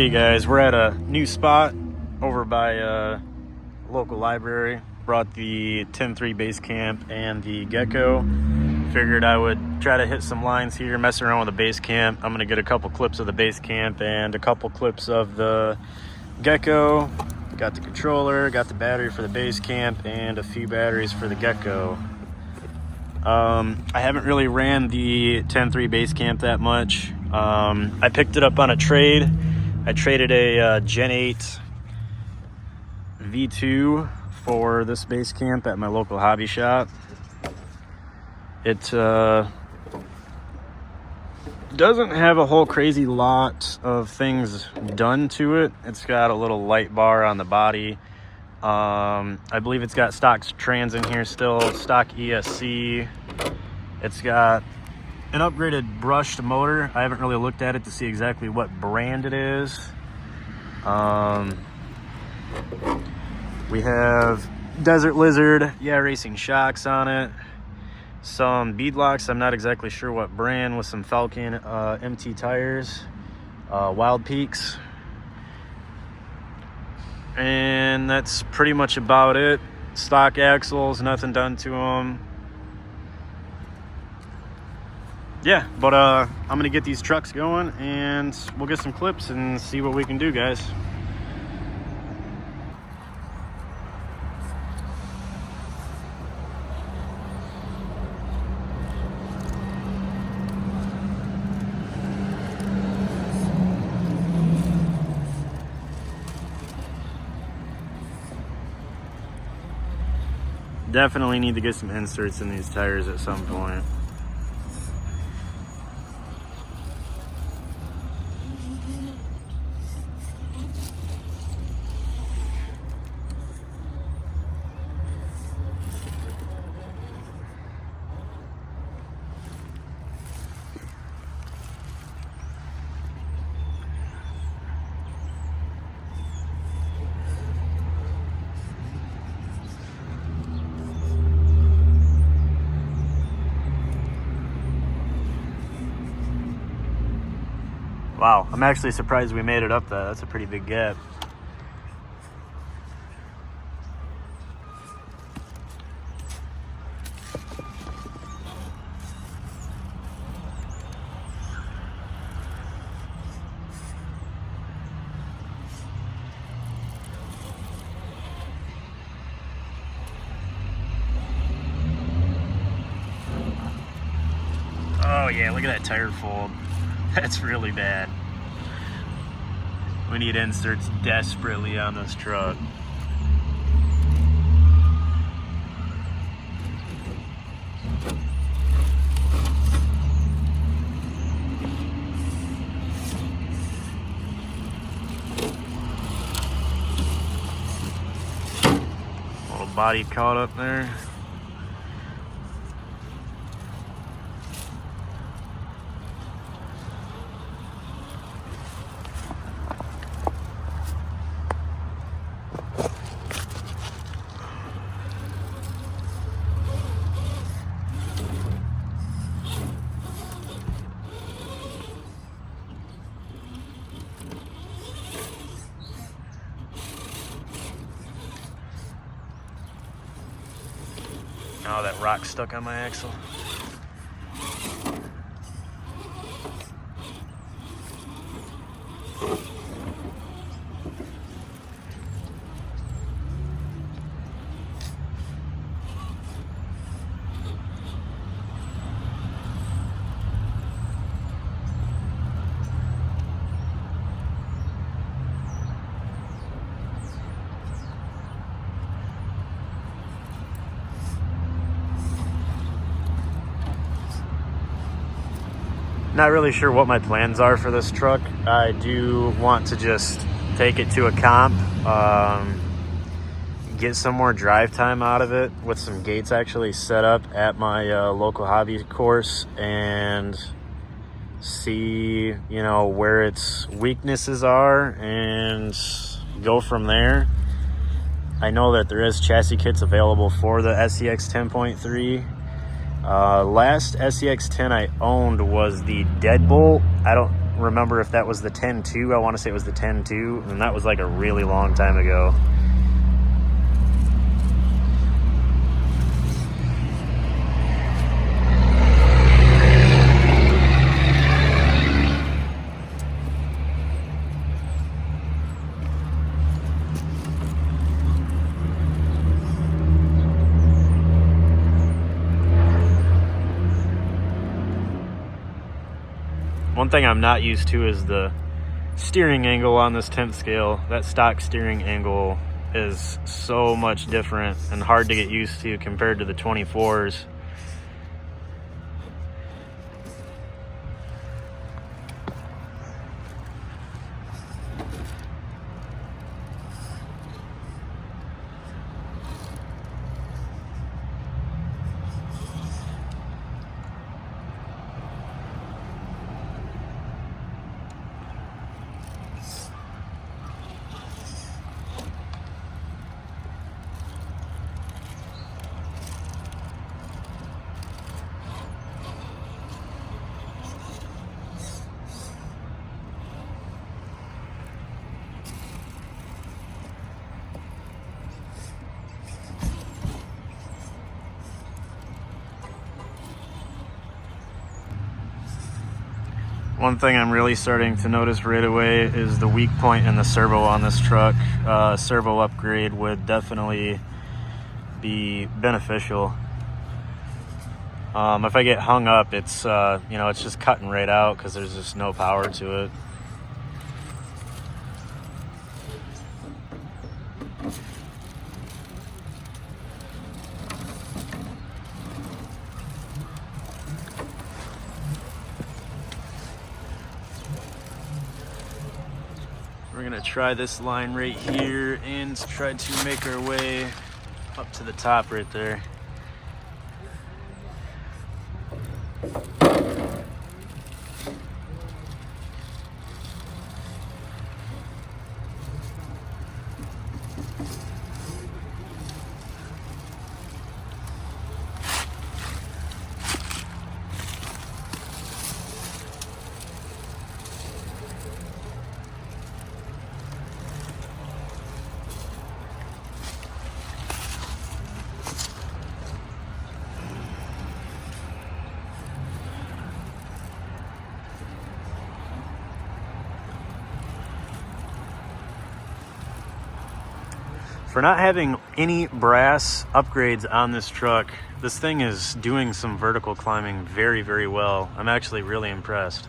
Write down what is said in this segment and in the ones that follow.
Hey guys, we're at a new spot over by a local library. Brought the 10.3 base camp and the gecko. Figured I would try to hit some lines here, mess around with the base camp. I'm gonna get a couple clips of the base camp and a couple clips of the gecko. Got the controller, got the battery for the base camp, and a few batteries for the gecko. I haven't really ran the 10.3 base camp that much. I picked it up on a trade. I traded a Gen 8 V2 for this base camp at my local hobby shop. It doesn't have a whole crazy lot of things done to it. It's got a little light bar on the body. I believe it's got stock trans in here still, stock ESC. It's got an upgraded brushed motor. I haven't really looked at it to see exactly what brand it is. We have Desert Lizard, racing shocks on it. Some beadlocks, I'm not exactly sure what brand, with some Falcon MT tires, Wild Peaks. And that's pretty much about it. Stock axles, nothing done to them. Yeah, but I'm gonna get these trucks going and we'll get some clips and see what we can do, guys. Definitely need to get some inserts in these tires at some point. Wow, I'm actually surprised we made it up there. That's a pretty big gap. Oh yeah, look at that tire fold. That's really bad. We need inserts desperately on this truck. Little body caught up there. Oh, that rock stuck on my axle. Not really sure what my plans are for this truck. I do want to just take it to a comp, get some more drive time out of it with some gates actually set up at my local hobby course, and see, you know, where its weaknesses are and go from there. I know that there is chassis kits available for the SEX 10.3. Last SEX 10 I owned was the Deadbolt. remember if that was the 10.2. I want to say it was the 10.2, and that was like a really long time ago. One thing I'm not used to is the steering angle on this 10th scale. That stock steering angle is so much different and hard to get used to compared to the 24s. One thing I'm really starting to notice right away is the weak point in the servo on this truck. Servo upgrade would definitely be beneficial. If I get hung up, it's it's just cutting right out because there's just no power to it. We're gonna try this line right here and try to make our way up to the top right there. For not having any brass upgrades on this truck, this thing is doing some vertical climbing very, very well. I'm actually really impressed.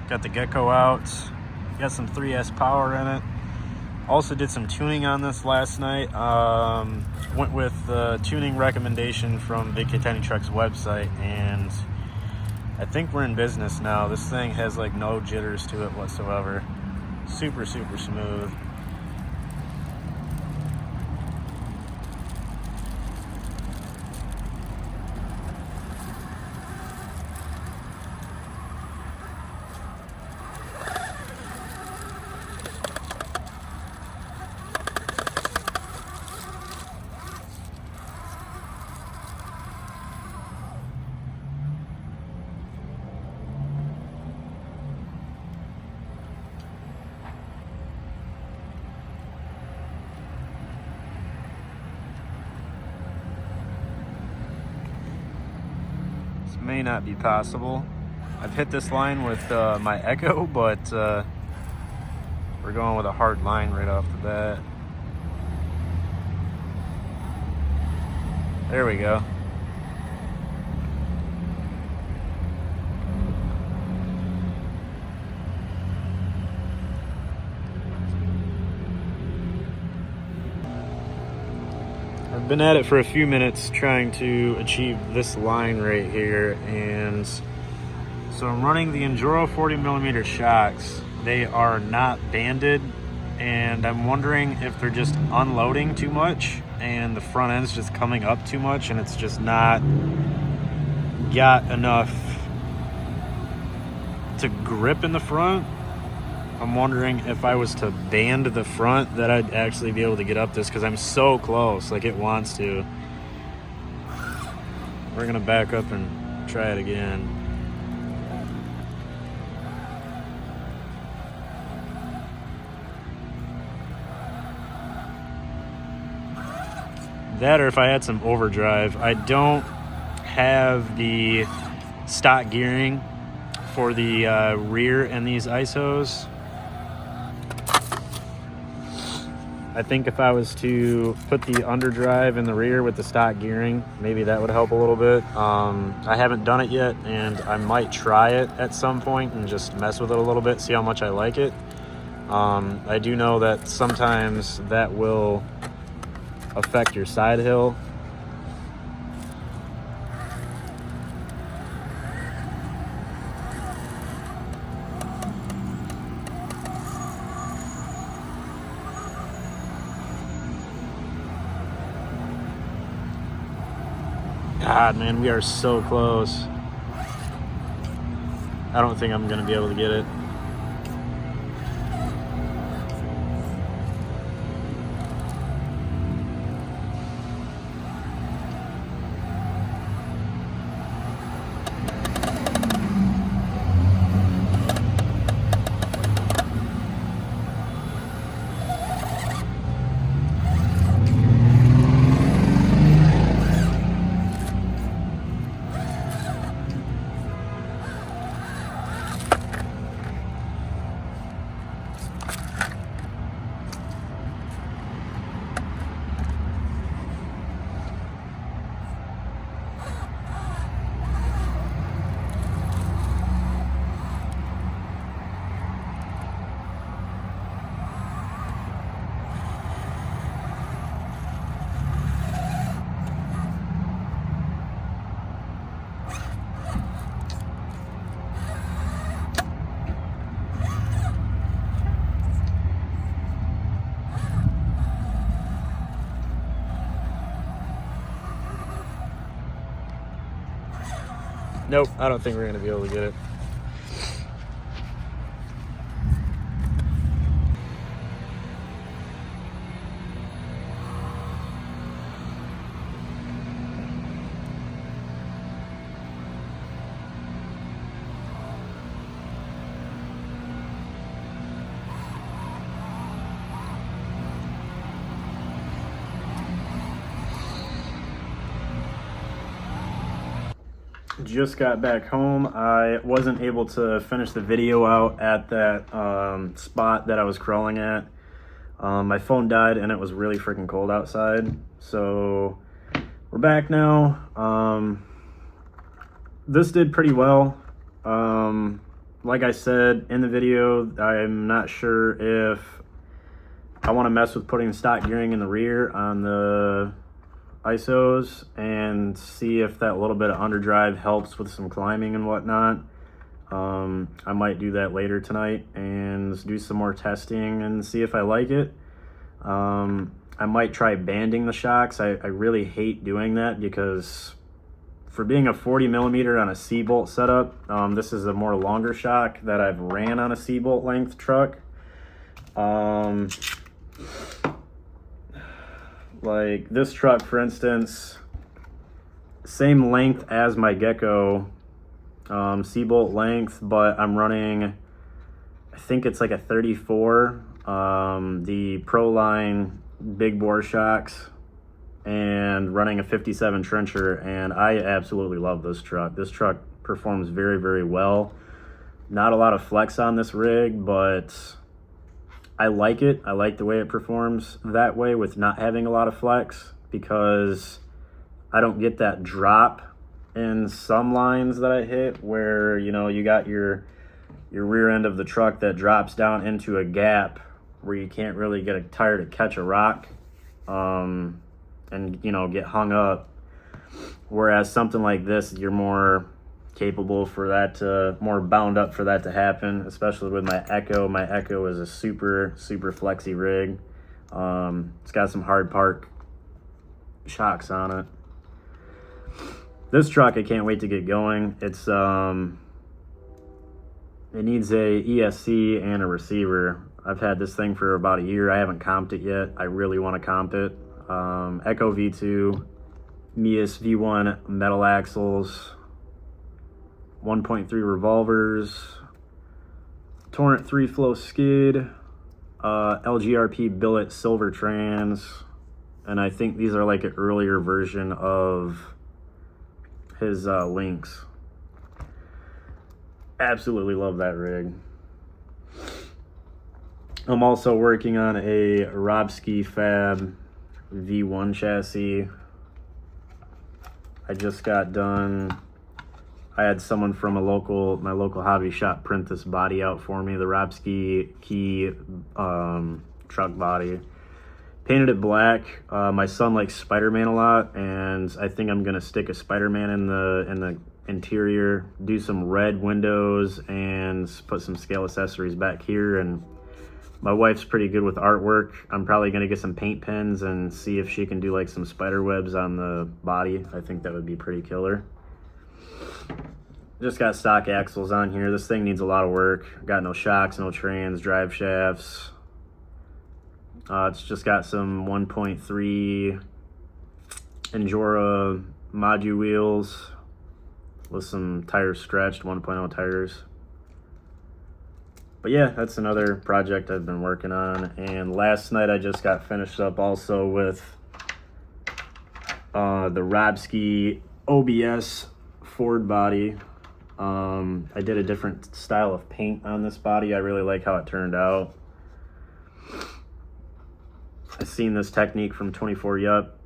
Got the Gecko out, got some 3S power in it. Also did some tuning on this last night. Went with the tuning recommendation from Big Kitani Trucks website, and I think we're in business now. This thing has like no jitters to it whatsoever. Super, super smooth. May not be possible. I've hit this line with my Echo, but we're going with a hard line right off the bat. There we go. I've been at it for a few minutes trying to achieve this line right here, and so I'm running the Enduro 40mm shocks. They are not banded, and I'm wondering if they're just unloading too much and the front end's just coming up too much and it's just not got enough to grip in the front. I'm wondering if I was to band the front that I'd actually be able to get up this, because I'm so close, like it wants to. We're gonna back up and try it again. That, or if I had some overdrive. I don't have the stock gearing for the rear in these ISOs. I think if I was to put the underdrive in the rear with the stock gearing, maybe that would help a little bit. I haven't done it yet, and I might try it at some point and just mess with it a little bit, see how much I like it. I do know that sometimes that will affect your side hill. God, man, we are so close. I don't think I'm gonna be able to get it. Nope, I don't think we're gonna be able to get it. Just got back home. I wasn't able to finish the video out at that spot that I was crawling at. My phone died and it was really freaking cold outside. So we're back now. This did pretty well. Like I said in the video, I'm not sure if I want to mess with putting stock gearing in the rear on the ISOs and see if that little bit of underdrive helps with some climbing and whatnot. I might do that later tonight and do some more testing and see if I like it. I might try banding the shocks. I really hate doing that because for being a 40 millimeter on a C-bolt setup, this is a more longer shock that I've ran on a C-bolt length truck. Like this truck, for instance, same length as my Gecko, C-bolt length, but I'm running, I think it's like a 34, the Proline big bore shocks, and running a 57 trencher, and I absolutely love this truck. This truck performs very, very well. Not a lot of flex on this rig, but I like it. I like the way it performs that way with not having a lot of flex, because I don't get that drop in some lines that I hit where, you know, you got your rear end of the truck that drops down into a gap where you can't really get a tire to catch a rock, and, you know, get hung up. Whereas something like this, you're more capable for that to, more bound up for that to happen, especially with my Echo. My Echo is a super, super flexy rig. It's got some hard park shocks on it. This truck, I can't wait to get going. It's, it needs a ESC and a receiver. I've had this thing for about a year. I haven't comped it yet. I really want to comp it. Echo V2, Mias V1 metal axles, 1.3 revolvers, Torrent 3-flow skid, LGRP billet silver trans, and I think these are like an earlier version of his links. Absolutely love that rig. I'm also working on a Robski Fab V1 chassis. I just got done. I had someone from my local hobby shop print this body out for me, the Robski Key truck body. Painted it black. My son likes Spider-Man a lot, and I think I'm gonna stick a Spider-Man in the interior, do some red windows, and put some scale accessories back here. And my wife's pretty good with artwork. I'm probably gonna get some paint pens and see if she can do like some spider webs on the body. I think that would be pretty killer. Just got stock axles on here. This thing needs a lot of work. Got no shocks, no trans, drive shafts. It's just got some 1.3 Endura Maju wheels with some tires stretched, 1.0 tires. But yeah, that's another project I've been working on. And last night I just got finished up also with the Robski OBS Ford body. I did a different style of paint on this body. I really like how it turned out. I've seen this technique from 24 Yup.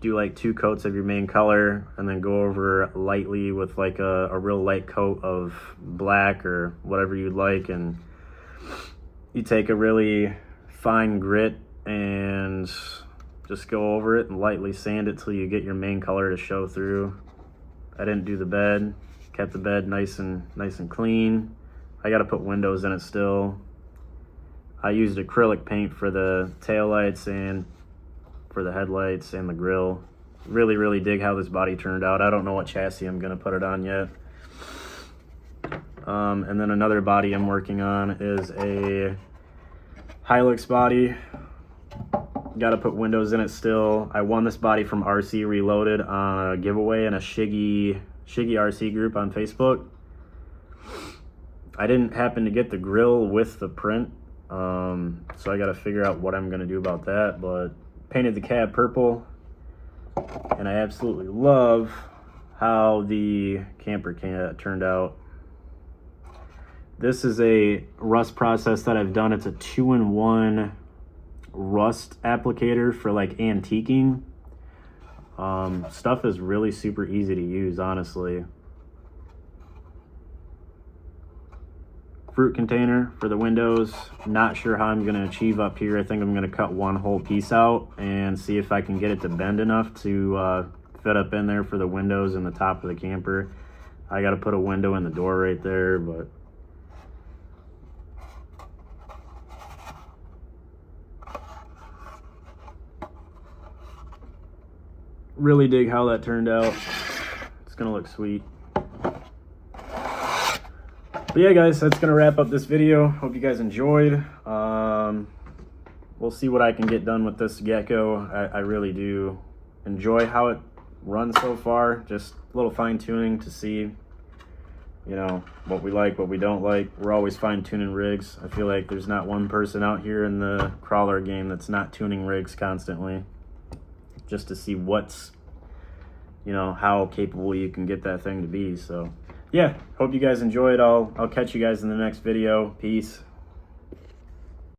Do like 2 coats of your main color and then go over lightly with like a real light coat of black or whatever you'd like, and you take a really fine grit and just go over it and lightly sand it till you get your main color to show through. I didn't do the bed, kept the bed nice and clean. I got to put windows in it still. I used acrylic paint for the taillights and for the headlights and the grill. Really, really dig how this body turned out. I don't know what chassis I'm gonna put it on yet. And then another body I'm working on is a Hilux body. Got to put windows in it still. I won this body from RC Reloaded on a giveaway in a Shiggy RC group on Facebook. I didn't happen to get the grill with the print, so I got to figure out what I'm gonna do about that. But painted the cab purple, and I absolutely love how the camper turned out. This is a rust process that I've done. It's a 2-in-1 rust applicator for like antiquing. Stuff is really super easy to use, honestly. fruit container for the windows. Not sure how I'm going to achieve up here. I think I'm going to cut one whole piece out and see if I can get it to bend enough to fit up in there for the windows and the top of the camper. I got to put a window in the door right there, but really dig how that turned out. It's gonna look sweet. But yeah, guys, that's gonna wrap up this video. Hope you guys enjoyed. We'll see what I can get done with this gecko. I really do enjoy how it runs so far. Just a little fine tuning to see, you know, what we like, what we don't like. We're always fine tuning rigs. I feel like there's not one person out here in the crawler game that's not tuning rigs constantly, just to see what's, you know, how capable you can get that thing to be. So yeah, hope you guys enjoyed. I'll catch you guys in the next video. Peace.